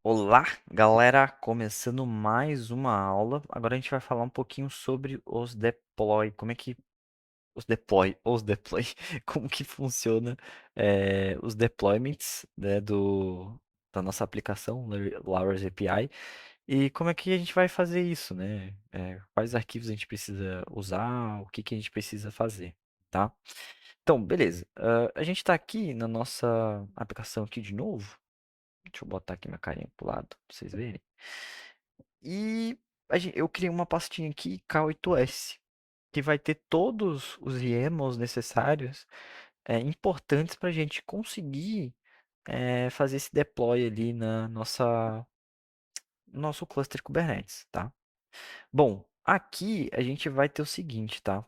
Olá, galera! Começando mais uma aula. Agora a gente vai falar um pouquinho sobre os deploy. Como é que os deploy, como que funciona os deployments, né, da nossa aplicação, né, Lauras API, e como é que a gente vai fazer isso, né? Quais arquivos a gente precisa usar, o que que a gente precisa fazer, tá? Então, beleza. A gente está aqui na nossa aplicação aqui de novo. Deixa eu botar aqui minha carinha pro lado pra vocês verem. E eu criei uma pastinha aqui, K8S, que vai ter todos os YAMLs necessários, importantes para a gente conseguir fazer esse deploy ali na no nosso cluster Kubernetes, tá? Bom, aqui a gente vai ter o seguinte, tá?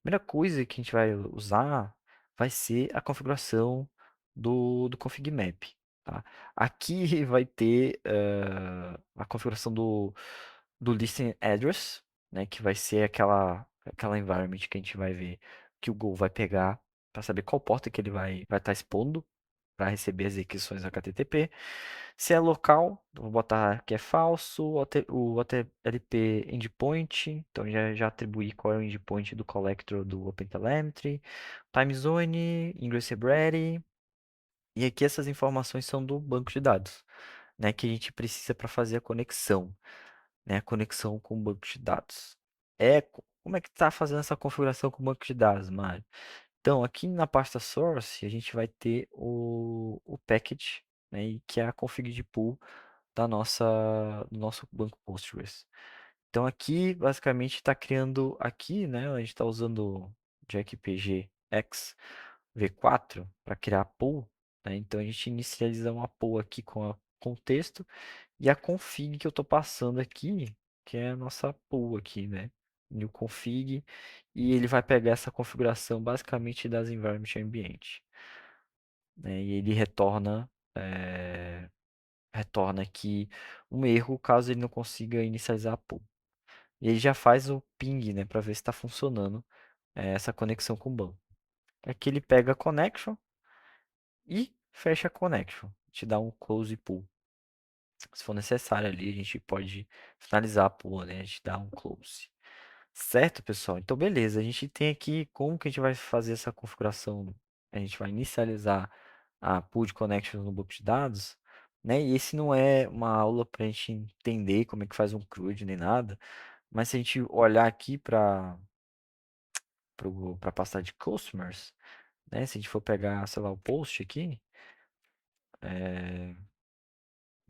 Primeira coisa que a gente vai usar vai ser a configuração do config map, tá? Aqui vai ter a configuração do listen address, né, que vai ser aquela environment que a gente vai ver que o Go vai pegar para saber qual porta que ele vai estar expondo para receber as requisições HTTP. Se é local, vou botar que é falso, o OTLP endpoint, então já atribuí qual é o endpoint do collector do OpenTelemetry, time zone, ingress ready, e aqui essas informações são do banco de dados, né, que a gente precisa para fazer a conexão, né, a conexão com o banco de dados. Como é que está fazendo essa configuração com o banco de dados, Mário? Então, aqui na pasta source, a gente vai ter o package, né, que é a config de pool do nosso banco Postgres. Então, aqui, basicamente, está criando aqui, né, a gente está usando o JPG X V4 para criar a pool, né, então a gente inicializa uma pool aqui com o contexto e a config que eu estou passando aqui, que é a nossa pool aqui, né, new config, e ele vai pegar essa configuração basicamente das environment ambiente, né, e ele retorna aqui um erro caso ele não consiga inicializar a pool. E ele já faz o ping, né, para ver se está funcionando essa conexão com o banco. Aqui ele pega a connection e fecha a connection. Te dá um close pool. Se for necessário ali, a gente pode finalizar a pool, né? A gente dá um close. Certo, pessoal? Então, beleza. A gente tem aqui como que a gente vai fazer essa configuração. A gente vai inicializar a pool de connections no banco de dados, né? E esse não é uma aula para a gente entender como é que faz um CRUD nem nada, mas se a gente olhar aqui para a pasta de customers, né? Se a gente for pegar, sei lá, o post aqui,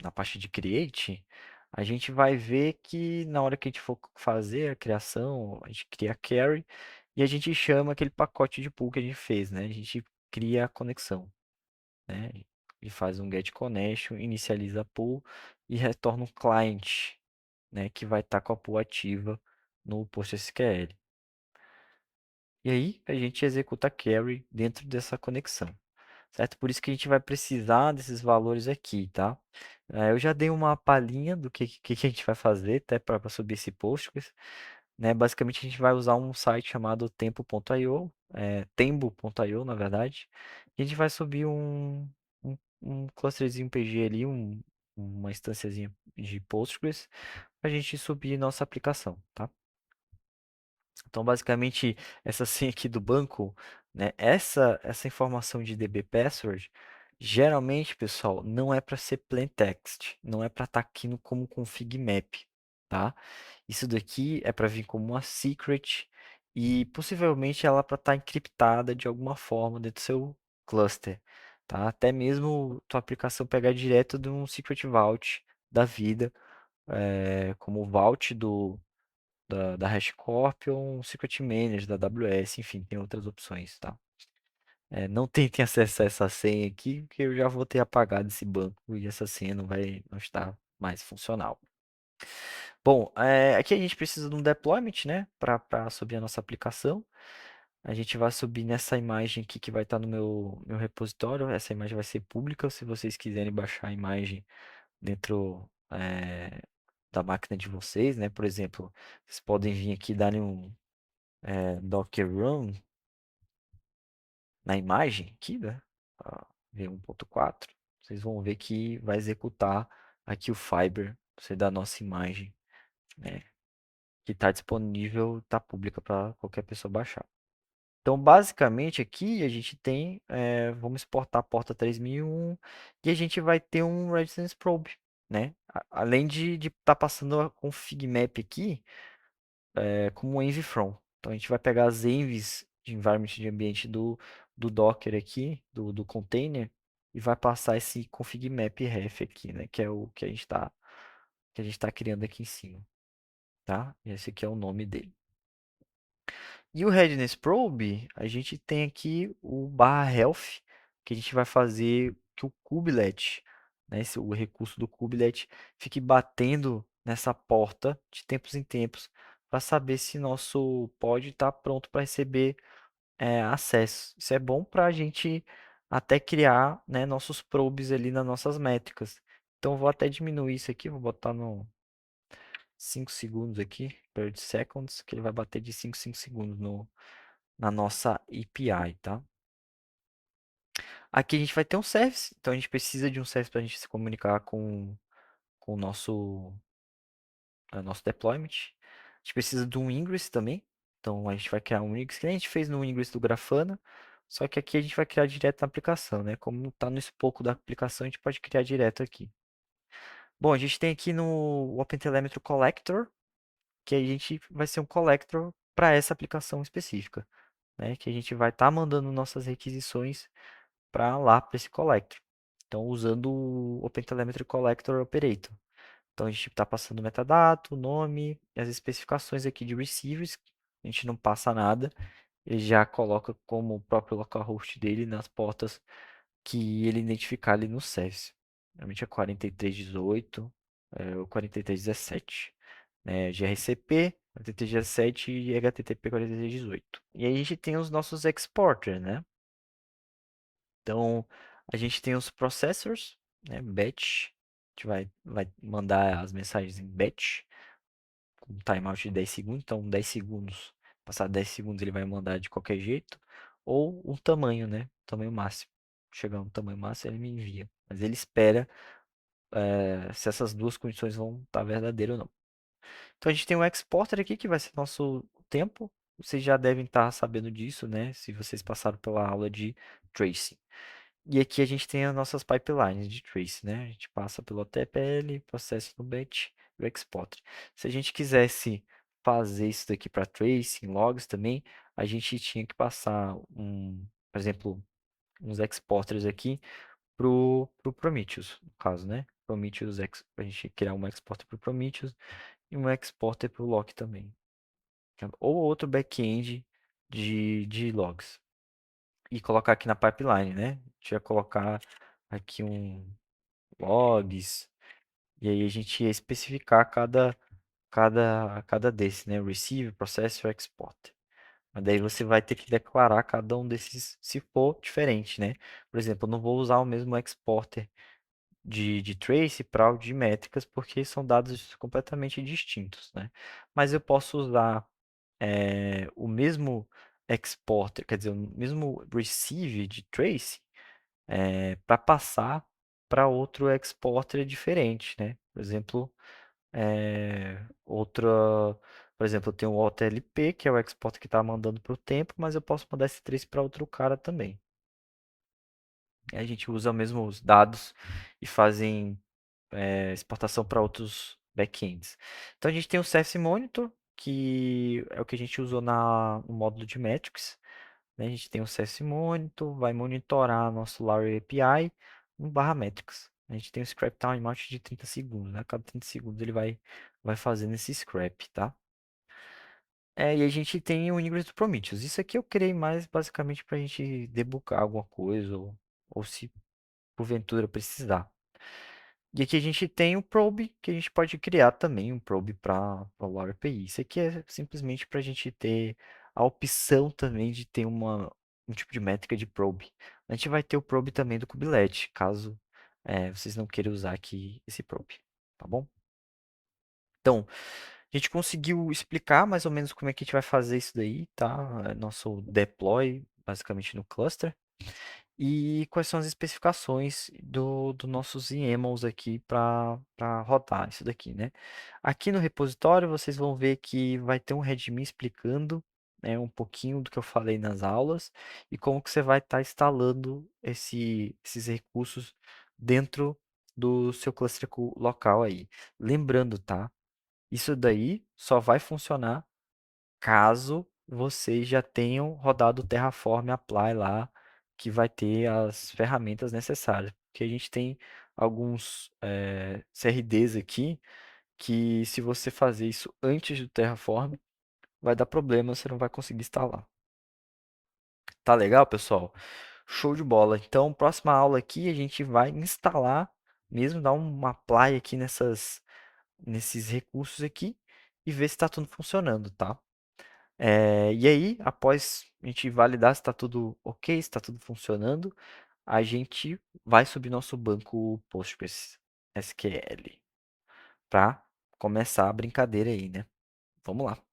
na parte de create, a gente vai ver que na hora que a gente for fazer a criação, a gente cria a carry e a gente chama aquele pacote de pool que a gente fez, né? A gente cria a conexão, né? E faz um get connection, inicializa a pool e retorna um client, né? Que vai estar com a pool ativa no PostgreSQL. E aí a gente executa a carry dentro dessa conexão, certo? Por isso que a gente vai precisar desses valores aqui, tá? Eu já dei uma palhinha do que a gente vai fazer, até para subir esse Postgres, né? Basicamente a gente vai usar um site chamado tempo.io, tembo.io, na verdade, e a gente vai subir um clusterzinho PG ali, uma instânciazinha de Postgres, para a gente subir nossa aplicação, tá? Então, basicamente, essa senha aqui do banco, né? Essa informação de DB password, geralmente, pessoal, não é para ser plain text, não é para estar aqui no, como config map, tá? Isso daqui é para vir como uma secret e possivelmente ela para estar encriptada de alguma forma dentro do seu cluster, tá? Até mesmo tua aplicação pegar direto de um secret vault da vida, como o vault da HashiCorp ou um Secret Manager da AWS, enfim, tem outras opções, tá? Não tentem acessar essa senha aqui, porque eu já vou ter apagado esse banco e essa senha não estar mais funcional. Bom, aqui a gente precisa de um deployment, né, para subir a nossa aplicação. A gente vai subir nessa imagem aqui que vai estar no meu repositório. Essa imagem vai ser pública, se vocês quiserem baixar a imagem dentro da máquina de vocês, né? Por exemplo, vocês podem vir aqui dar um Docker Run na imagem aqui, né? V1.4, vocês vão ver que vai executar aqui o Fiber, você dá a nossa imagem, né? Que está disponível, está pública para qualquer pessoa baixar. Então, basicamente, aqui a gente tem, vamos exportar a porta 3001 e a gente vai ter um Residence Probe, né? Além de estar passando a config map aqui, como um env from. Então, a gente vai pegar as envs de environment de ambiente do Docker aqui, do container, e vai passar esse config map ref aqui, né? Que é o que a gente tá criando aqui em cima, tá? Esse aqui é o nome dele. E o Readiness Probe, a gente tem aqui o barra health, que a gente vai fazer que o kubelet, né, o recurso do kubelet, fique batendo nessa porta de tempos em tempos para saber se nosso pod está pronto para receber acesso. Isso é bom para a gente até criar, né, nossos probes ali nas nossas métricas. Então, eu vou até diminuir isso aqui, vou botar no 5 segundos aqui, per seconds, que ele vai bater de 5 em 5 segundos na nossa API, tá? Aqui a gente vai ter um service, então a gente precisa de um service para a gente se comunicar com o nosso deployment. A gente precisa de um ingress também, então a gente vai criar um ingress que nem a gente fez no ingress do Grafana, só que aqui a gente vai criar direto na aplicação, né? Como está no escopo da aplicação, a gente pode criar direto aqui. Bom, a gente tem aqui no OpenTelemetry Collector, que a gente vai ser um collector para essa aplicação específica, né? Que a gente vai estar mandando nossas requisições para lá, para esse collector. Então, usando o OpenTelemetry Collector Operator. Então, a gente está passando o metadado, o nome e as especificações aqui de receivers. A gente não passa nada. Ele já coloca como o próprio localhost dele nas portas que ele identificar ali no service. Normalmente é 4318 ou 4317. GRCP 4317 e HTTP 4318. E aí a gente tem os nossos exporters, né? Então, a gente tem os processors, né, batch, a gente vai mandar as mensagens em batch, com um timeout de 10 segundos, então 10 segundos, passar 10 segundos ele vai mandar de qualquer jeito, ou um tamanho, né, tamanho máximo. Chegar um tamanho máximo, ele me envia, mas ele espera se essas duas condições vão estar verdadeiras ou não. Então a gente tem um exporter aqui que vai ser nosso tempo, vocês já devem estar sabendo disso, né, se vocês passaram pela aula de tracing. E aqui a gente tem as nossas pipelines de trace, né? A gente passa pelo OTPL, processo no batch e o export. Se a gente quisesse fazer isso daqui para tracing, logs também, a gente tinha que passar por exemplo, uns exporters aqui pro Prometheus, no caso, né? Prometheus, a gente criar um exporter pro Prometheus e um exporter pro Loki também. Ou outro back-end de logs e colocar aqui na pipeline, né? A gente ia colocar aqui um logs, e aí a gente ia especificar cada desse, né? Receive, process ou export. Mas daí você vai ter que declarar cada um desses se for diferente, né? Por exemplo, eu não vou usar o mesmo exporter de trace para o de métricas, porque são dados completamente distintos, né? Mas eu posso usar o mesmo exporter, quer dizer, o mesmo receive de trace para passar para outro exporter diferente, né? Por exemplo, outra, por exemplo, eu tenho o OTLP, que é o exporter que está mandando para o tempo, mas eu posso mandar esse trace para outro cara também. Aí a gente usa mesmo os dados e fazem exportação para outros backends. Então a gente tem o Service Monitor, que é o que a gente usou no módulo de metrics, né? A gente tem o CS Monitor, vai monitorar nosso Laravel API no barra metrics. A gente tem o scrap timeout de 30 segundos, né? A cada 30 segundos ele vai fazendo esse scrap, tá? E a gente tem o Ingress do Prometheus. Isso aqui eu criei mais basicamente para a gente debugar alguma coisa ou se porventura precisar. E aqui a gente tem o probe, que a gente pode criar também um probe para o Laravel API. Isso aqui é simplesmente para a gente ter a opção também de ter um tipo de métrica de probe. A gente vai ter o probe também do Kubelet, caso vocês não queiram usar aqui esse probe, tá bom? Então, a gente conseguiu explicar mais ou menos como é que a gente vai fazer isso daí, tá? Nosso deploy, basicamente no cluster. e quais são as especificações do nossos YAMLs aqui para rodar isso daqui, né? Aqui no repositório vocês vão ver que vai ter um readme explicando, né, um pouquinho do que eu falei nas aulas e como que você vai estar instalando esses recursos dentro do seu cluster local aí. Lembrando, tá? Isso daí só vai funcionar caso vocês já tenham rodado o Terraform Apply lá, que vai ter as ferramentas necessárias. Porque a gente tem alguns CRDs aqui que se você fazer isso antes do Terraform, vai dar problema, você não vai conseguir instalar. Tá legal, pessoal? Show de bola. Então, próxima aula aqui a gente vai instalar, mesmo dar um apply aqui nesses recursos aqui e ver se está tudo funcionando, tá? E aí, após a gente validar se está tudo ok, se está tudo funcionando, a gente vai subir nosso banco PostgreSQL para começar a brincadeira aí, né? Vamos lá.